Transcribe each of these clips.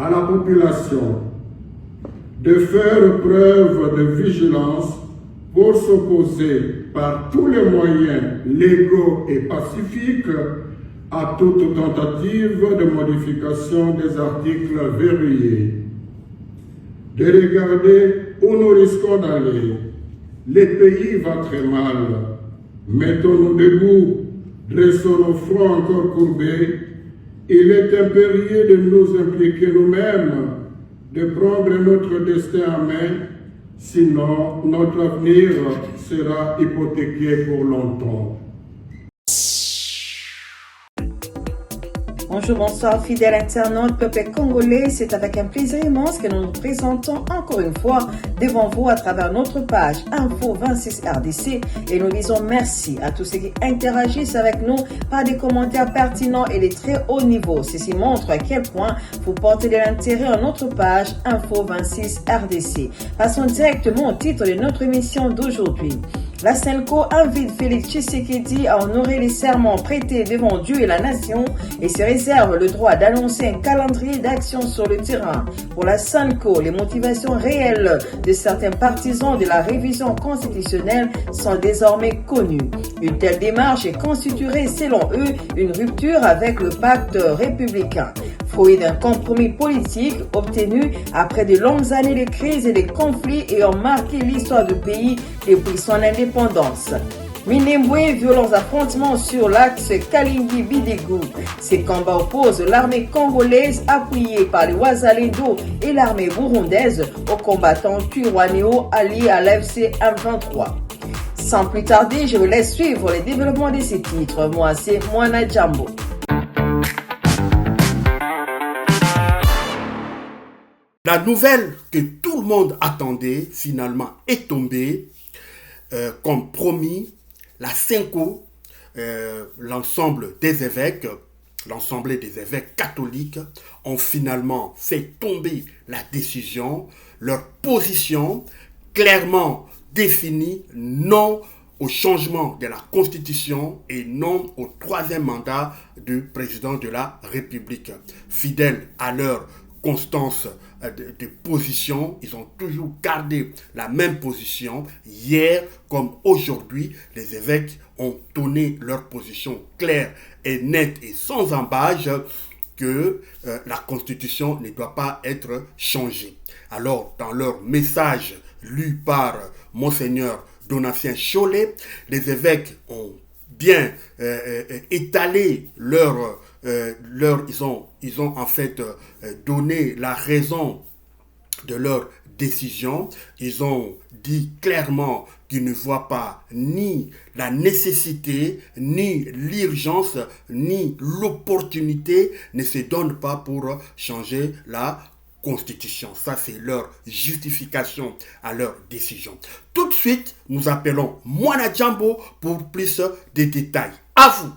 à la population de faire preuve de vigilance pour s'opposer par tous les moyens légaux et pacifiques à toute tentative de modification des articles verrouillés, de regarder où nous risquons d'aller. Le pays va très mal. Mettons-nous debout, dressons nos fronts encore courbés. Il est impérieux de nous impliquer nous-mêmes, de prendre notre destin en main, sinon notre avenir sera hypothéqué pour longtemps. Bonjour, bonsoir, fidèles internautes, peuple congolais. C'est avec un plaisir immense que nous nous présentons encore une fois devant vous à travers notre page Info 26 RDC et nous disons merci à tous ceux qui interagissent avec nous par des commentaires pertinents et de très haut niveau. Ceci montre à quel point vous portez de l'intérêt à notre page Info 26 RDC. Passons directement au titre de notre émission d'aujourd'hui. La Senko invite Félix Tshisekedi à honorer les serments prêtés devant Dieu et la nation et se réserve le droit d'annoncer un calendrier d'action sur le terrain. Pour la Senko, les motivations réelles de certains partisans de la révision constitutionnelle sont désormais connues. Une telle démarche constituerait, selon eux, une rupture avec le pacte républicain. Fruit d'un compromis politique obtenu après de longues années de crise et de conflits ayant marqué l'histoire du pays depuis son indépendance. Minembwe, violents affrontements sur l'axe Kalingi-Bidégou. Ces combats opposent l'armée congolaise appuyée par les Wazalendo et l'armée burundaise aux combattants Twirwanéo alliés à l'AFC M23. Sans plus tarder, je vous laisse suivre les développements de ces titres. Moi, c'est Mwana Djambo. La nouvelle que tout le monde attendait finalement est tombée. Comme promis, la Senko, l'ensemble des évêques, l'ensemble des évêques catholiques ont finalement fait tomber la décision, leur position clairement définie, non au changement de la Constitution et non au troisième mandat du président de la République. Fidèles à leur constance de position, ils ont toujours gardé la même position. Hier comme aujourd'hui, les évêques ont donné leur position claire et nette et sans embâche que la Constitution ne doit pas être changée. Alors, dans leur message lu par Monseigneur Donatien Cholet, les évêques ont bien étalé ils ont en fait donné la raison de leur décision. Ils ont dit clairement qu'ils ne voient pas ni la nécessité, ni l'urgence, ni l'opportunité ne se donnent pas pour changer la Constitution. Ça, c'est leur justification à leur décision. Tout de suite, nous appelons Mwana Djambo pour plus de détails. À vous!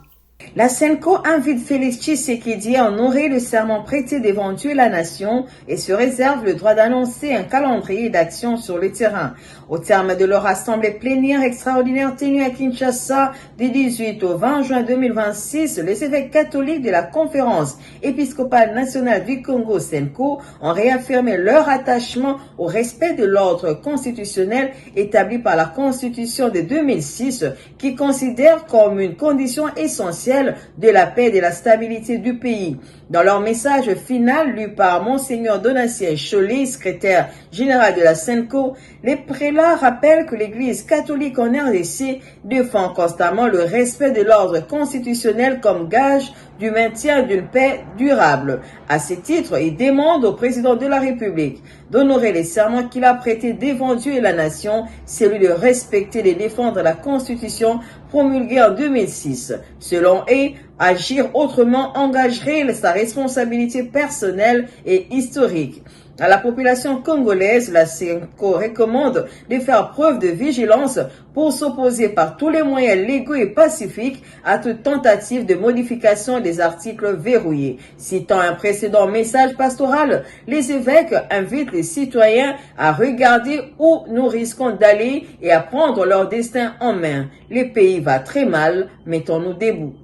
La Senko invite Félix Tshisekedi à honorer le serment prêté devant Dieu et la nation et se réserve le droit d'annoncer un calendrier d'action sur le terrain. Au terme de leur assemblée plénière extraordinaire tenue à Kinshasa du 18 au 20 juin 2026, les évêques catholiques de la Conférence épiscopale nationale du Congo Senko ont réaffirmé leur attachement au respect de l'ordre constitutionnel établi par la Constitution de 2006 qui considère comme une condition essentielle de la paix et de la stabilité du pays. Dans leur message final lu par Monseigneur Donatien Cholet, secrétaire général de la Senko, les prélats rappellent que l'Église catholique en RDC défend constamment le respect de l'ordre constitutionnel comme gage du maintien d'une paix durable. À ce titre, ils demandent au président de la République d'honorer les serments qu'il a prêtés devant Dieu et la nation, celui de respecter et de défendre la Constitution promulguée en 2006. Selon eux, agir autrement engagerait sa responsabilité personnelle et historique. À la population congolaise, la Senko recommande de faire preuve de vigilance pour s'opposer par tous les moyens légaux et pacifiques à toute tentative de modification des articles verrouillés. Citant un précédent message pastoral, les évêques invitent les citoyens à regarder où nous risquons d'aller et à prendre leur destin en main. Le pays va très mal, mettons-nous debout.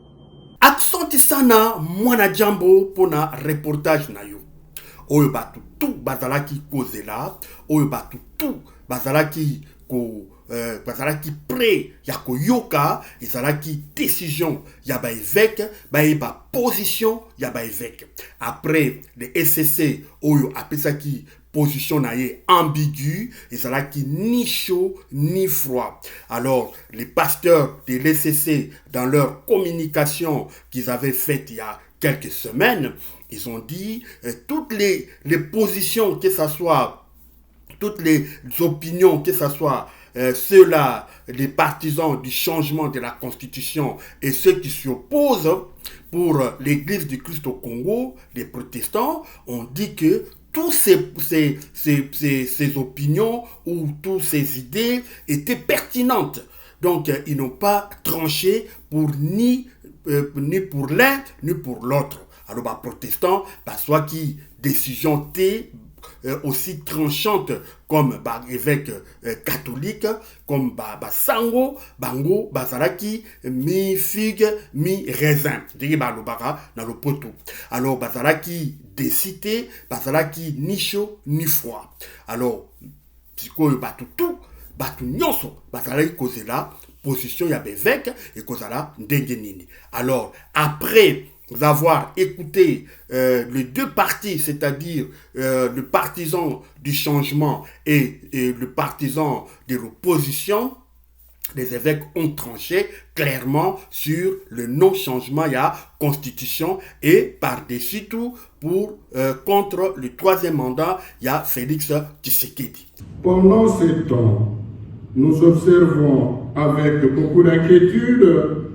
Aksanti sana Mwana Djambo pour na reportage na yo. oyo batu tout bazalaki kozela, oyo batu tout bazalaki bazalaki prêt ya koyoka, ezalaki décision ya ba évêque, ba position ya ba évêque. Après le SCC oyo apesaki position na ye ambiguë, ezalaki ni chaud ni froid. Alors les pasteurs de l'SCC, dans leur communication qu'ils avaient faite il y a quelques semaines, ils ont dit toutes les positions, que ce soit toutes les opinions, que ce soit ceux-là, les partisans du changement de la Constitution et ceux qui s'y opposent pour l'Église du Christ au Congo, les protestants, ont dit que toutes ces opinions ou toutes ces idées étaient pertinentes. Donc, ils n'ont pas tranché pour ni pour l'un, ni pour l'autre. Alors, les protestants, soit qui décision T, aussi tranchante comme évêque catholique, comme sango, bango, bazalaki, mi figue, mi raisin. Alors, bazalaki décidé, bazalaki ni chaud, ni froid. Alors, psycho tout, batu nyonso, bazalaki cause la position ya évêque et cause la ndengenini. Alors, après avoir écouté les deux partis, c'est-à-dire le partisan du changement et le partisan de l'opposition, les évêques ont tranché clairement sur le non-changement de la Constitution et par-dessus tout contre le troisième mandat, il y a Félix Tshisekedi. Pendant ce temps, nous observons avec beaucoup d'inquiétude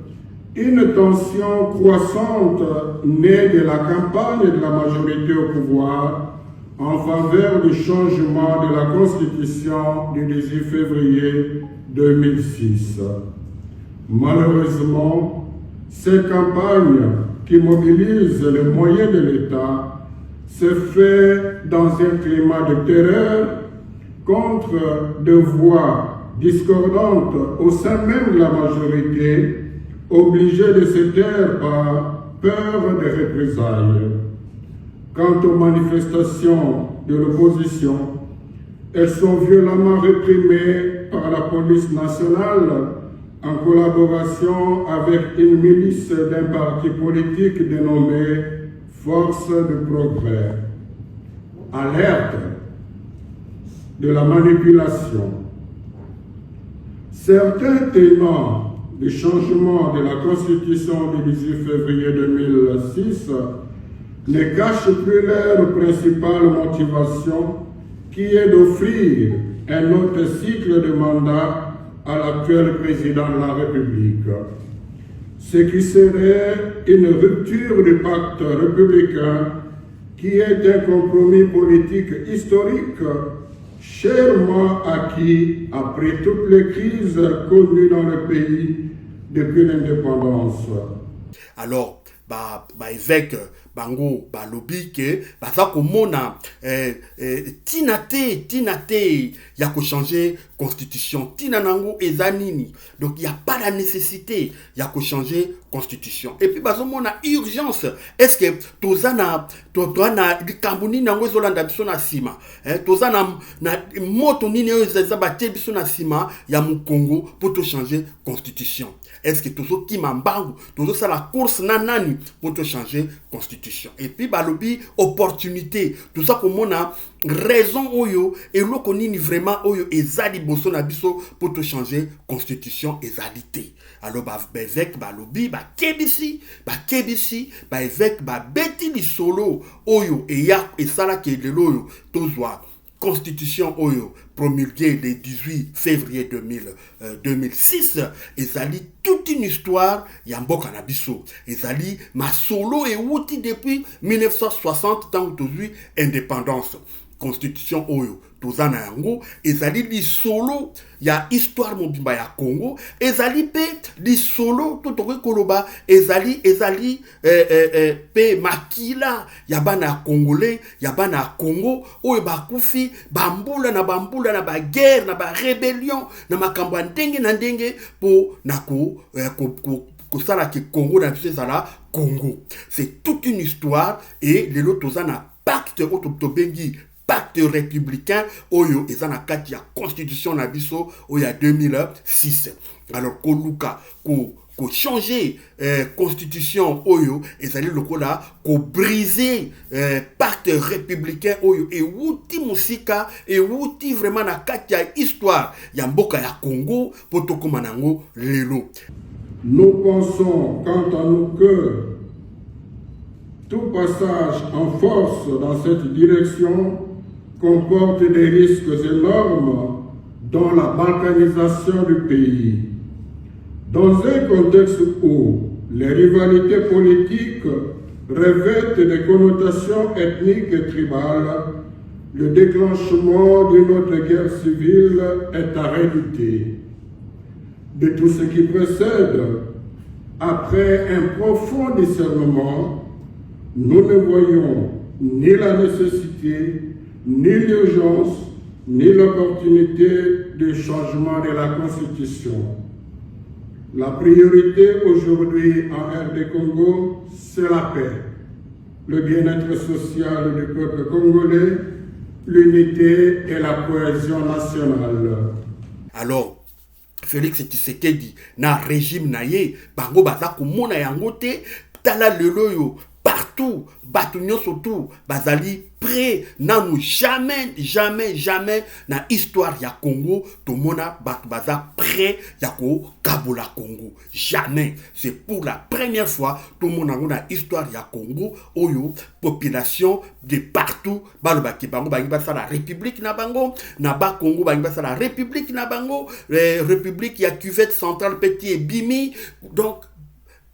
une tension croissante née de la campagne de la majorité au pouvoir en faveur du changement de la Constitution du 18 février 2006. Malheureusement, cette campagne qui mobilise les moyens de l'État se fait dans un climat de terreur contre des voix discordantes au sein même de la majorité, obligés de se taire par peur de représailles. Quant aux manifestations de l'opposition, elles sont violemment réprimées par la police nationale en collaboration avec une milice d'un parti politique dénommé Force de Progrès. Alerte de la manipulation. Certains tenants du changement de la Constitution du 18 février 2006 ne cachent plus leur principale motivation qui est d'offrir un autre cycle de mandat à l'actuel président de la République. Ce qui serait une rupture du pacte républicain qui est un compromis politique historique chèrement acquis après toutes les crises connues dans le pays depuis l'indépendance. Alors, évêque bango balobi ke baza komona tinate ya ko changer constitution tina nango ezanini, donc il y a pas la nécessité ya ko changer constitution et puis bazo mona urgence, est-ce que tozana likambo nini nango ezolanda biso na sima tozana na moto nini ezeza batie biso na sima ya Congo pour to changer constitution. Est-ce que tozo kimambangu tozo sa la course nanani pour to changer constitution. Et puis balobi opportunité tout ça comme on a raison oyo et loko nini vraiment oyo ezali boso na biso pour te changer constitution ezalité. Alors évêque balobi kebisi évêque beti li solo oyo et ya et sala ke lelo oyo tozwa constitution oyo promulguée le 18 février 2006, ezali toute une histoire ya mboka na biso. Ezali masolo et outi depuis 1960 tant que tozwi indépendance. Constitution oyo tozana yango ezali li solo ya histoire mobimba ya Congo, ezali pe li solo to koloba ezali pe makila ya bana congolais ya bana Congo oyo bakufi bambula na ba guerre na ba rébellion na makambo ndenge na ndenge po na kosala ke Congo na biso ezala Congo. C'est toute une histoire et lelo tozana pacte autobengi pacte républicain oyo eza na kati ya constitution na biso oyo ya 2006. Alors koluka ko changer constitution oyo ezali lokola ko briser pacte républicain oyo et wuti musika et wuti vraiment na kati ya histoire ya mboka ya Congo poto koma nango lelo. Nous pensons quant à nous que tout passage en force dans cette direction comporte des risques énormes dans la balkanisation du pays. Dans un contexte où les rivalités politiques revêtent des connotations ethniques et tribales, le déclenchement d'une autre guerre civile est à redouter. De tout ce qui précède, après un profond discernement, nous ne voyons ni la nécessité, ni l'urgence, ni l'opportunité de changement de la Constitution. La priorité aujourd'hui en RD Congo, c'est la paix, le bien-être social du peuple congolais, l'unité et la cohésion nationale. Alors, Félix Tshisekedi na régime naye bango baza komona yango te tala lelo yo partout batu nyonso tout bazali prêt nanu jamais na histoire ya Congo tomona batu baza prêt ya ko kabola Congo jamais. C'est pour la première fois tout le monde na histoire ya Congo oyo population de partout balobaki bango bangi basa la république na bango na ba Congo bangi basa la république na bango république ya cuvette centrale petit et bimi donc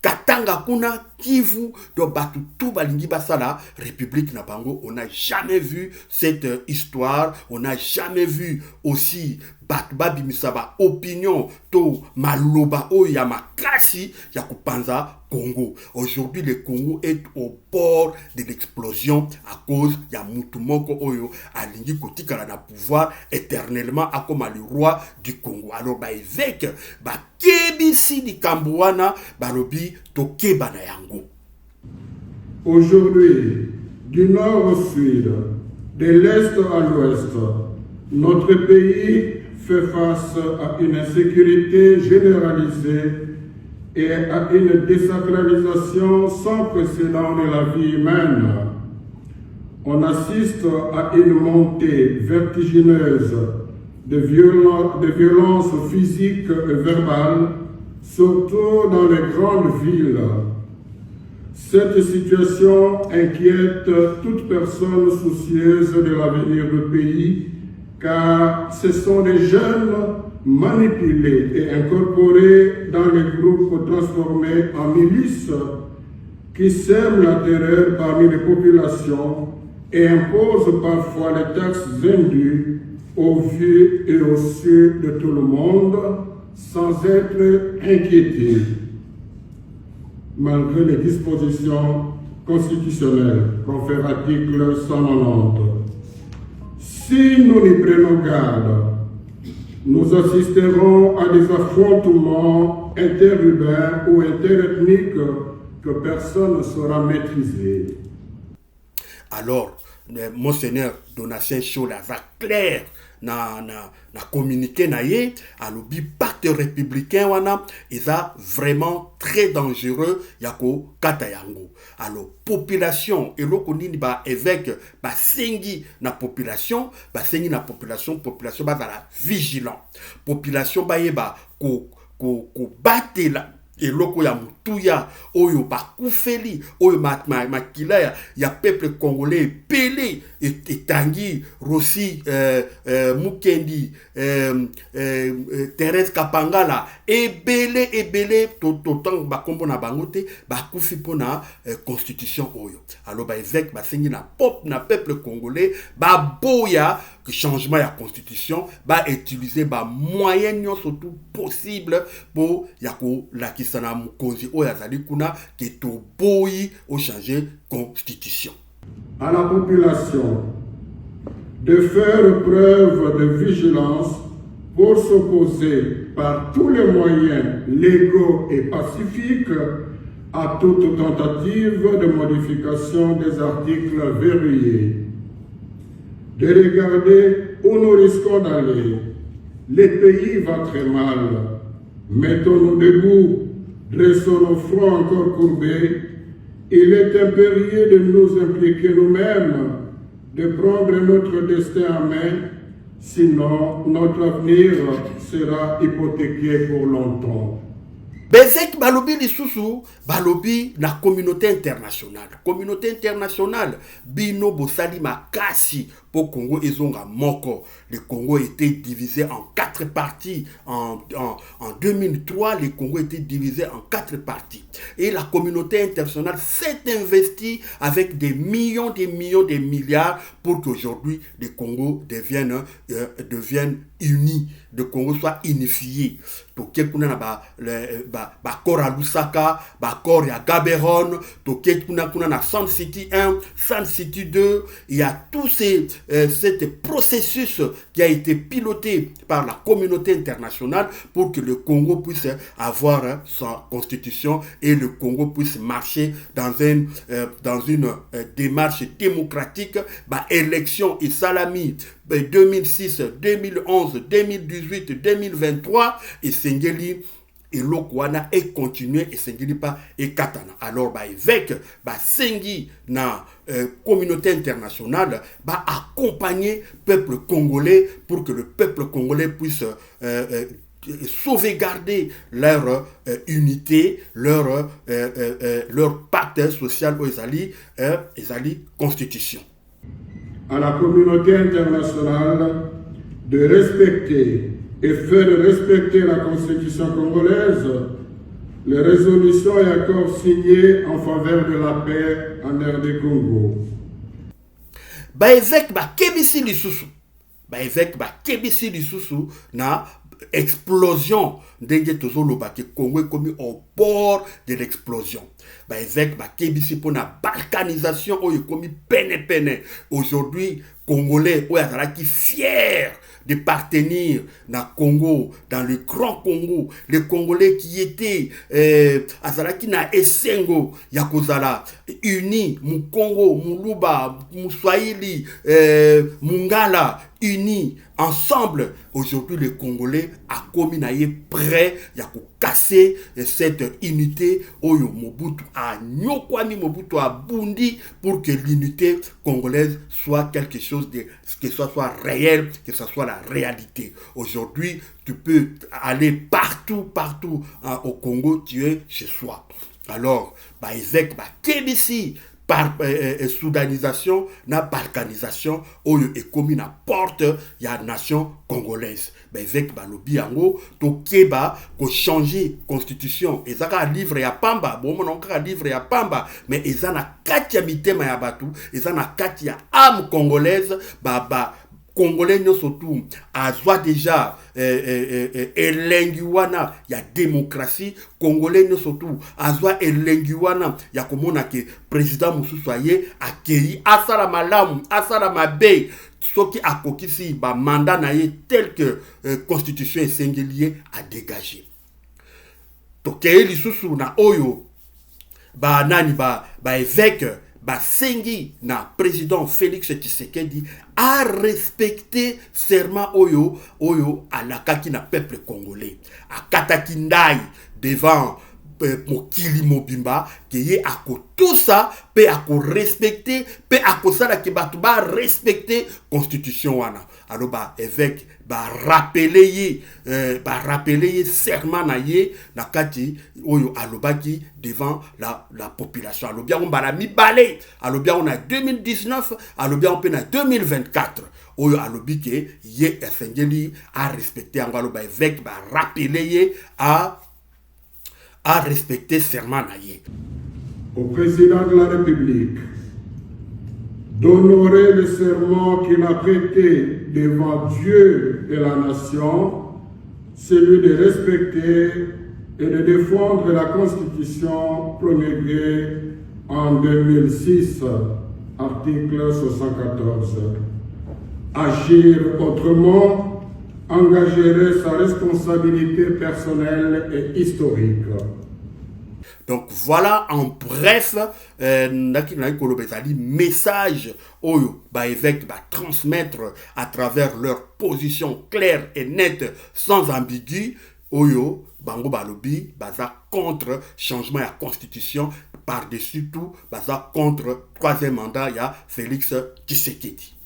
Katanga kuna Kivu do batu tout balingi basala république na bango. On n'a jamais vu cette histoire, on n'a jamais vu aussi batu babimisaba opinion to maloba o ya makasi ya kupanza Congo. Aujourd'hui le Congo est au bord de l'explosion à cause ya mutu moko oyo alingi kotikala na pouvoir éternellement a comme le roi du Congo. Alors ba évêque ba kebisi di Kambouana balobi to keba na yango. Aujourd'hui, du nord au sud, de l'est à l'ouest, notre pays fait face à une insécurité généralisée et à une désacralisation sans précédent de la vie humaine. On assiste à une montée vertigineuse de violences physiques et verbales, surtout dans les grandes villes. Cette situation inquiète toute personne soucieuse de l'avenir du pays, car ce sont des jeunes manipulés et incorporés dans les groupes transformés en milices qui sèment la terreur parmi les populations et imposent parfois les taxes indues au vu et au su de tout le monde sans être inquiétés. Malgré les dispositions constitutionnelles confèrent article 190. Si nous n'y prenons garde, nous assisterons à des affrontements interurbains ou interethniques que personne ne saura maîtriser. Alors, Monseigneur Donatien Chola va clair na communiqué na ye alobi pacte républicain wana eza vraiment très dangereux yako kata yango. Alors population eloko nini ba évêque ba sengi na population population ba la vigilant population ba yeba ko batela eloko ya mutuya oyo bakufeli oyo makila ya peuple congolais pelé etangi Rossi Mukendi Thérèse Kapangala ebele totan bakombo na bangote bakufi pona constitution oyo. Alors ba évêque basengi na peuple congolais ba boya que changement ya constitution ba utiliser ba moyen surtout possible pour yako la kisana mukonzi oyo azali kuna ke to boyi au changer constitution. À la population de faire preuve de vigilance pour s'opposer par tous les moyens légaux et pacifiques à toute tentative de modification des articles verrouillés, de regarder où nous risquons d'aller. Le pays va très mal. Mettons-nous debout, dressons nos fronts encore courbés. Il est impérieux de nous impliquer nous-mêmes, de prendre notre destin en main, sinon notre avenir sera hypothéqué pour longtemps. Bezek balobi lisusu balobi na communauté internationale. Communauté internationale bino bosali makasi pour Congo ezonga moko. Le Congo était divisé en 4 parties. En 2003, le Congo était divisé en 4 parties. Et la communauté internationale s'est investie avec des millions, des milliards pour qu'aujourd'hui le Congo devienne uni, le Congo soit unifié. Toke kuna na ba kor à Lusaka, ba kor à Gaborone, toke kuna na Sun City 1, Sun City 2, il y a tout cet processus qui a été piloté par la communauté internationale pour que le Congo puisse avoir sa constitution et le Congo puisse marcher dans une démarche démocratique, élection et salami 2006, 2011, 2018, 2023 et Sengeli et l'Okwana est continué et Sengeli pas et Katana. Alors évêque Sengi na communauté internationale accompagner peuple congolais pour que le peuple congolais puisse sauvegarder leur unité, leur pacte social aux Ezali constitution. À la communauté internationale de respecter et faire respecter la constitution congolaise, les résolutions et accords signés en faveur de la paix en RD Congo. Baezek kebisi lisusu na explosion ndenge tozoloba ke Congo est commis au bord de l'explosion. Baezek kebisi pour la balkanisation o commis pene. Aujourd'hui Congolais o azalaki fier de partenir dans Congo, dans le grand Congo, les Congolais qui étaient azalaki na esengo ya kozala unis, mu Congo, mu Luba, mu Swahili, Mungala, unis ensemble. Aujourd'hui les Congolais a commis naie prêt ya casser cette unité oyo Mobutu a nyokwami, Mobutu a bundi pour que l'unité congolaise soit quelque chose que ce soit réel, que ce soit la réalité. Aujourd'hui, tu peux aller partout au Congo, tu es chez soi. Alors, Ezek kebisi par soudanisation na balkanisation oyo ekomi na porte ya nation congolaise. Ezek balobi yango tokeba ko changer constitution ezaka livre ya pamba bon mon livre ya pamba mais ezana kati ya mitema ya batu ezana kati ya âme congolaise Congolais surtout azwa déjà elengiwana ya démocratie Congolais surtout azwa elengiwana ya komona ke président mususu aye akei asala malamu asala mabe soki akokisi mandat na ye tel que constitution esengeli a dégagé. Tokei lisusu na oyo évêque Sengi na président Félix Tshisekedi a respecté serment oyo alakaki na peuple congolais akataki ndai devant mokili mobimba keye ako tout ça pe ako respecter pe ako sala ke batu ba respecter constitution wana. Alors évêque rappeler serment na ye na kati oyo alobaki devant la population. Alobia on bala mibale, alobia on a 2019, alobia on pe na 2024. Oyo alobi ke ye esengeli a respecter angaloba évêque rappeler à respecter serment na ye. Au président de la République d'honorer le serment qu'il a prêté devant Dieu et la nation, celui de respecter et de défendre la Constitution promulguée en 2006, article 74. Agir autrement engagerait sa responsabilité personnelle et historique. Donc voilà en bref message oyo ba évêque ba transmettre à travers leur position claire et nette sans ambigu oyo bango balobi baza contre changement ya constitution par-dessus tout baza contre troisième mandat ya Félix Tshisekedi.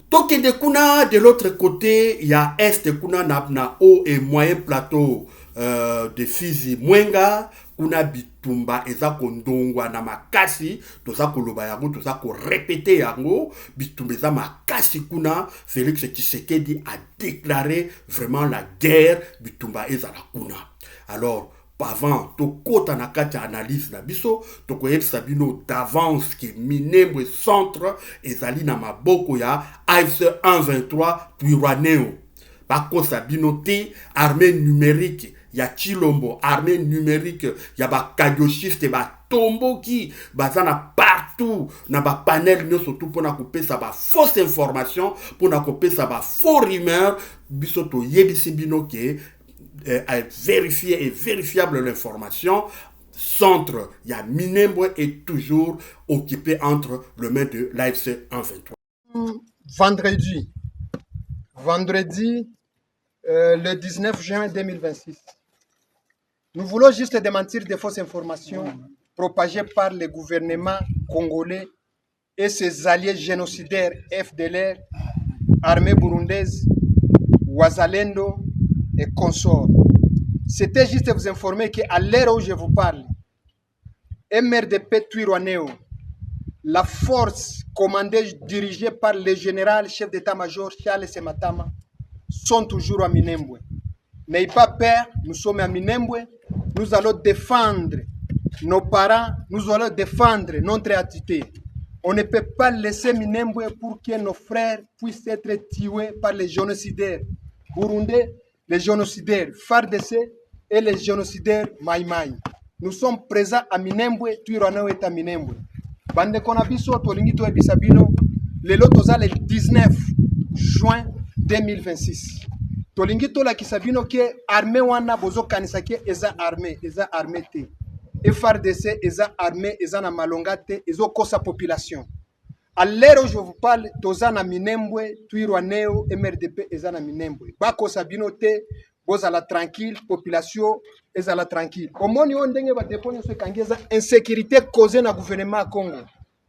Donc de l'autre côté, il y a Est kuna na haut et moyen plateau de Fizi Mwenga, kuna bitumba eza kondongwa na makasi, toza koloba yango, toza ko répéter yango, bitumba eza makasi kuna, Félix Tshisekedi a déclaré vraiment la guerre, bitumba eza la kuna. Alors, avant tokota na kati analyse na biso tokoyebisa bino d'avance que Minembwe centre ezali na maboko ya AFC 123 Twirwaneho bakosa bino te armée numérique ya Chilombo armée numérique ya ba kadiochiste ba tomboki bazana partout na ba panel nyoso tout pona kopesa ba fausse information pona kopesa ba faux rumeur biso to yebisi bino ke vérifier et vérifiable l'information. Centre, il y a Minembwe est toujours occupé entre les mains de l'AFC 123. Vendredi, le 19 juin 2026. Nous voulons juste démentir des fausses informations propagées par le gouvernement congolais et ses alliés génocidaires FDLR, armée burundaise, Wazalendo et consorts. C'était juste vous informer qu'à l'heure où je vous parle, MRDP Twirwaneho, la force commandée, dirigée par le général chef d'état-major Charles Sematama, sont toujours à Minembwe. N'ayez pas peur, nous sommes à Minembwe, nous allons défendre nos parents, nous allons défendre notre attitude. On ne peut pas laisser Minembwe pour que nos frères puissent être tués par les génocidaires burundais, les génocidaires FARDC et les génocidaires Maïmaï. Nous sommes présents à Minembwe, Twirwaneho est à Minembwe. Bande konabiso tolingi to ebisabino lelo toza le 19 juin 2026. Tolingi to la kisabino ke armée wana bozo kanisa ke eza armée te. FARDC eza armée eza na malonga te ezo kosa population. À l'heure où je vous parle, toza na Minembwe, Twirwaneho, MRDP eza na Minembwe. Bako sabino te, boza la tranquille, population eza la tranquille. Omoni on ndenge ba dépone se kangeza insécurité causée na gouvernement Congo.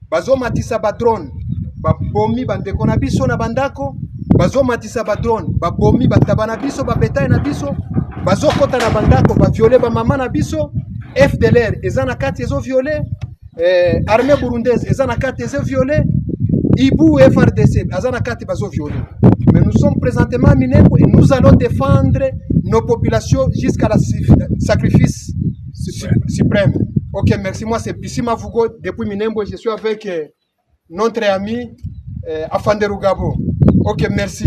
Bazo matisa ba drone, ba bomi bandeko na biso na bandako, bazo matisa ba drone, ba bomi ba tabana biso, ba betaille na biso, bazo kota na bandako, ba violer ba mama na biso, FDLR eza na kati ezo violer, armée burundaise eza na kati ezo violer. Ibu et FARDC, Azanakati bazo violé. Mais nous sommes présentement à Minembwe et nous allons défendre nos populations jusqu'à la sacrifice suprême. Ok, merci. Moi, c'est Bissima Vugo depuis Minembwe. Je suis avec notre ami Afande Rugabo. Ok, merci.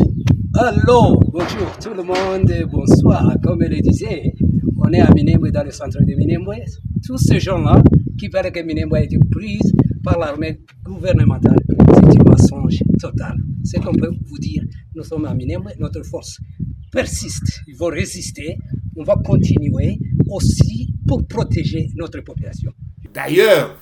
Allô, bonjour tout le monde, bonsoir. Comme elle le disait, on est à Minembwe, dans le centre de Minembwe. Tous ces gens-là qui veulent que Minembwe ait été prise par l'armée gouvernementale, c'est un mensonge total. C'est qu'on peut vous dire, nous sommes à Minembwe, notre force persiste, il faut résister, on va continuer aussi pour protéger notre population. D'ailleurs,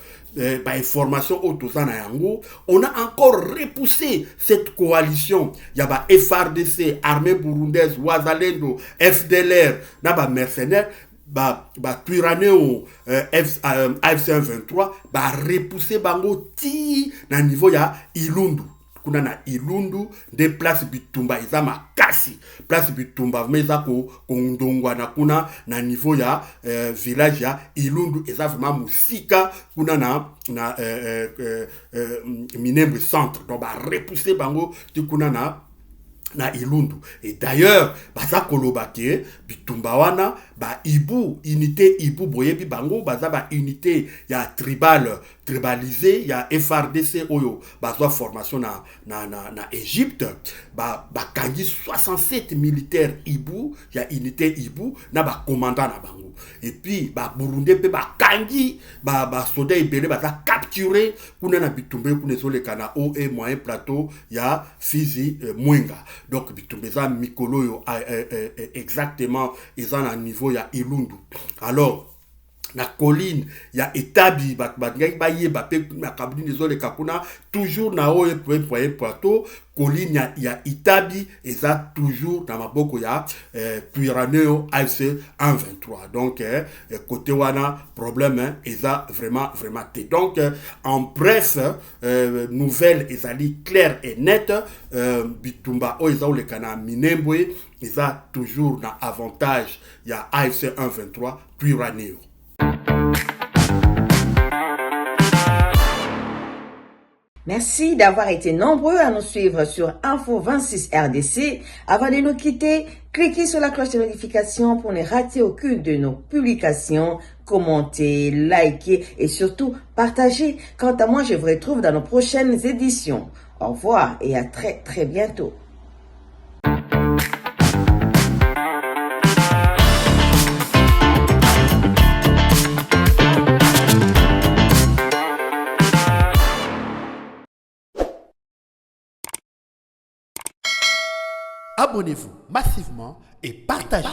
information au Yango, on a encore repoussé cette coalition. Il y a FARDC, armée burundaise, Wazalendo, FDLR, naba mercenaires. Twirwaneho AFC 23 repoussé bango ti na niveau ya Ilundu kuna na Ilundu de place bitumba iza makasi place bitumba meza ko kondongwa na kuna na niveau ya village ya Ilundu eza vraiment musika kuna na Minembwe centre donc repoussé bango ti kuna na Ilundu. Et d'ailleurs, baza kolobake bitumba wana unité Ibu boyebi bango baza unité ya tribalisé ya FARDC oyo baza formation na Égypte kangi 67 militaires Ibu ya unité Ibu na commandant na bango. Et puis Burundi pe kangi soda ibele baza capturé kuna na bitumba kuna zoleka na haut et moyen plateau ya Fizi Mwenga. Donc bitumbeza mikolo yo exactement ils ont un niveau ya Ilundu. Alors na colline ya etabi batingai bayeba pe makabini ezoleka kuna toujours na oyo plateau colline ya itabi eza toujours na maboko ya Twirwaneho AFC 123 donc côté wana problème eza vraiment té donc en bref nouvelle ezali claire et nette bitumba oyo eza oleka na Minembwe eza toujours na avantage ya AFC 123 Twirwaneho. Merci d'avoir été nombreux à nous suivre sur Info 26 RDC. Avant de nous quitter, cliquez sur la cloche de notification pour ne rater aucune de nos publications. Commentez, likez et surtout partagez. Quant à moi, je vous retrouve dans nos prochaines éditions. Au revoir et à très bientôt. Abonnez-vous massivement et partagez.